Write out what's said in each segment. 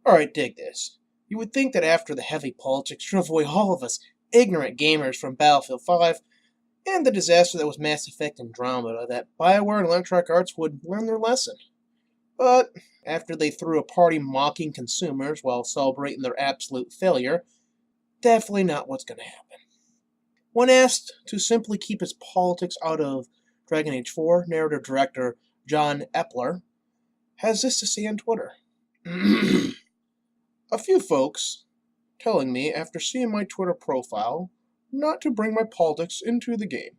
Alright, dig this. You would think that after the heavy politics drove away all of us ignorant gamers from Battlefield 5 and the disaster that was Mass Effect Andromeda, that BioWare and Electronic Arts would learn their lesson. But after they threw a party mocking consumers while celebrating their absolute failure, definitely not what's going to happen. When asked to simply keep his politics out of Dragon Age 4, narrative director John Epler has this to say on Twitter. A few folks telling me after seeing my Twitter profile not to bring my politics into the game.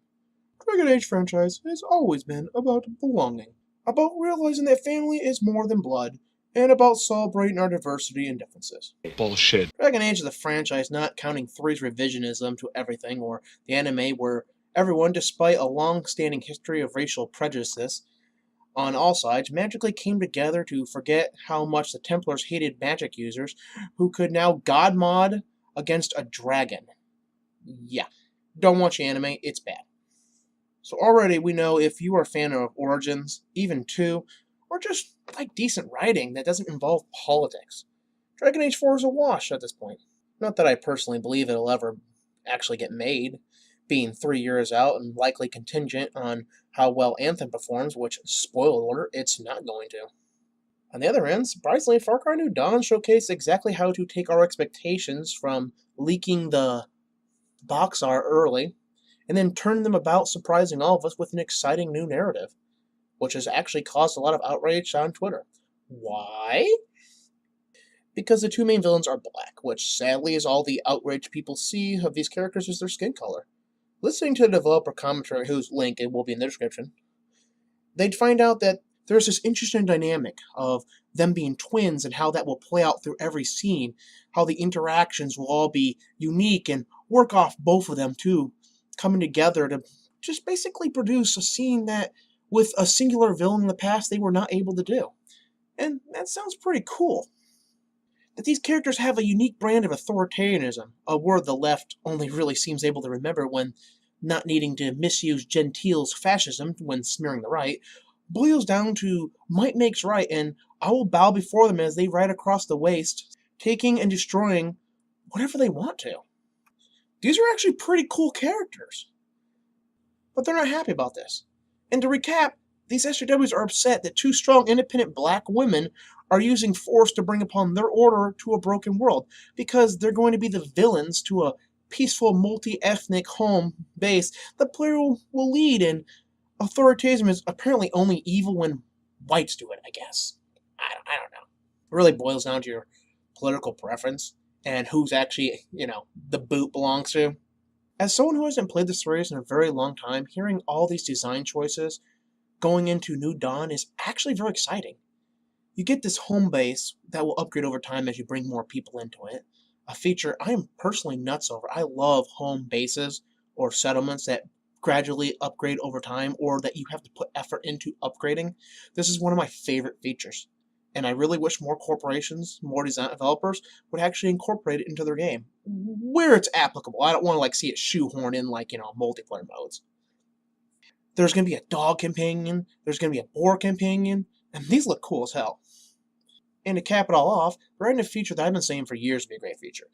Dragon Age franchise has always been about belonging, about realizing that family is more than blood, and about celebrating our diversity and differences. Bullshit. Dragon Age is a franchise not counting 3's revisionism to everything, or the anime where everyone, despite a long-standing history of racial prejudices on all sides, magically came together to forget how much the Templars hated magic users who could now god mod against a dragon. Yeah, don't watch the anime, it's bad. So already we know if you are a fan of Origins, even 2, or just like decent writing that doesn't involve politics, Dragon Age 4 is a wash at this point. Not that I personally believe it'll ever actually get made, being 3 years out and likely contingent on how well Anthem performs, which, spoiler alert, it's not going to. On the other end, surprisingly, Far Cry New Dawn showcased exactly how to take our expectations from leaking the box art early, and then turn them about, surprising all of us with an exciting new narrative, which has actually caused a lot of outrage on Twitter. Why? Because the two main villains are black, which sadly is all the outrage people see of these characters is their skin color. Listening to the developer commentary, whose link it will be in the description, they'd find out that there's this interesting dynamic of them being twins and how that will play out through every scene, how the interactions will all be unique and work off both of them too, coming together to just basically produce a scene that, with a singular villain in the past, they were not able to do. And that sounds pretty cool. That these characters have a unique brand of authoritarianism, a word the left only really seems able to remember when not needing to misuse Gentile's fascism when smearing the right, boils down to might makes right, and I will bow before them as they ride across the waste, taking and destroying whatever they want to. These are actually pretty cool characters. But they're not happy about this. And to recap, these SJWs are upset that two strong, independent black women are using force to bring upon their order to a broken world, because they're going to be the villains to a peaceful, multi-ethnic home base the player will lead, and authoritarianism is apparently only evil when whites do it, I guess. I don't know. It really boils down to your political preference and who's actually, the boot belongs to. As someone who hasn't played the series in a very long time, hearing all these design choices going into New Dawn is actually very exciting. You get this home base that will upgrade over time as you bring more people into it. A feature I am personally nuts over. I love home bases or settlements that gradually upgrade over time, or that you have to put effort into upgrading. This is one of my favorite features. And I really wish more corporations, more design developers, would actually incorporate it into their game, where it's applicable. I don't want to see it shoehorned in multiplayer modes. There's going to be a dog companion, there's going to be a boar companion, and these look cool as hell. And to cap it all off, they're adding a feature that I've been saying for years to be a great feature.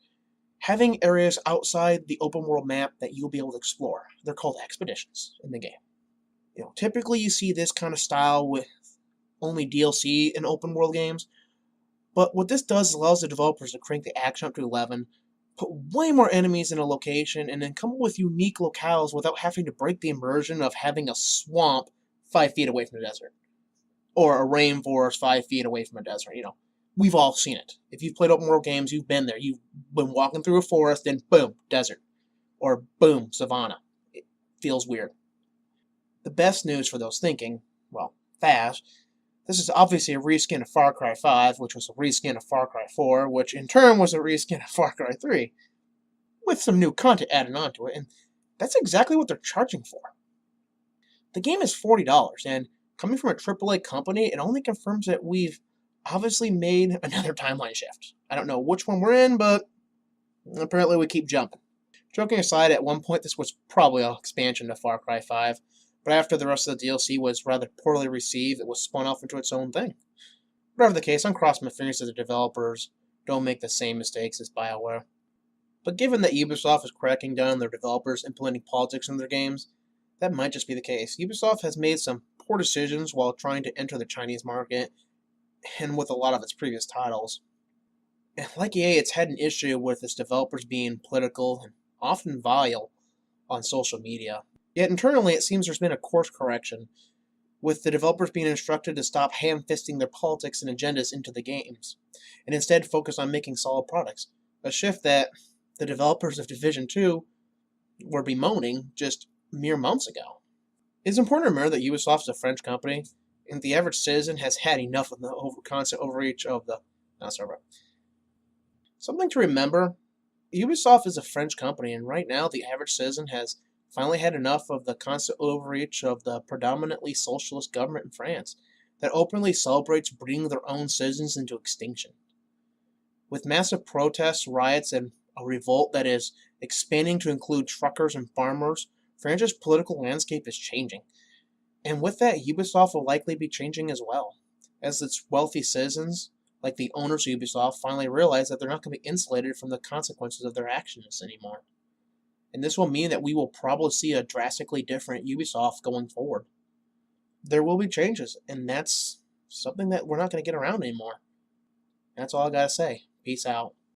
Having areas outside the open world map that you'll be able to explore. They're called expeditions in the game. Typically you see this kind of style with only DLC in open world games, but what this does is allows the developers to crank the action up to 11, put way more enemies in a location, and then come up with unique locales without having to break the immersion of having a swamp 5 feet away from the desert. Or a rainforest 5 feet away from a desert, We've all seen it. If you've played open world games, you've been there. You've been walking through a forest, and boom, desert. Or boom, savanna. It feels weird. The best news for those thinking, fast, this is obviously a reskin of Far Cry 5, which was a reskin of Far Cry 4, which in turn was a reskin of Far Cry 3, with some new content added onto it, and that's exactly what they're charging for. The game is $40, and coming from a AAA company, it only confirms that we've obviously made another timeline shift. I don't know which one we're in, but apparently we keep jumping. Joking aside, at one point this was probably an expansion to Far Cry 5, but after the rest of the DLC was rather poorly received, it was spun off into its own thing. Whatever the case, I'm crossing my fingers that the developers don't make the same mistakes as BioWare. But given that Ubisoft is cracking down on their developers implementing politics in their games, that might just be the case. Ubisoft has made some poor decisions while trying to enter the Chinese market and with a lot of its previous titles. And like EA, it's had an issue with its developers being political and often vile on social media. Yet internally, it seems there's been a course correction, with the developers being instructed to stop ham-fisting their politics and agendas into the games, and instead focus on making solid products. A shift that the developers of Division 2 were bemoaning just mere months ago. It's important to remember that Ubisoft is a French company, and the average citizen has had enough of the constant overreach of the. No, sorry, bro. Something to remember: Ubisoft is a French company, and right now the average citizen has finally had enough of the constant overreach of the predominantly socialist government in France that openly celebrates breeding their own citizens into extinction. With massive protests, riots, and a revolt that is expanding to include truckers and farmers, France's political landscape is changing. And with that, Ubisoft will likely be changing as well, as its wealthy citizens, like the owners of Ubisoft, finally realize that they're not going to be insulated from the consequences of their actions anymore. And this will mean that we will probably see a drastically different Ubisoft going forward. There will be changes, and that's something that we're not going to get around anymore. That's all I gotta say. Peace out.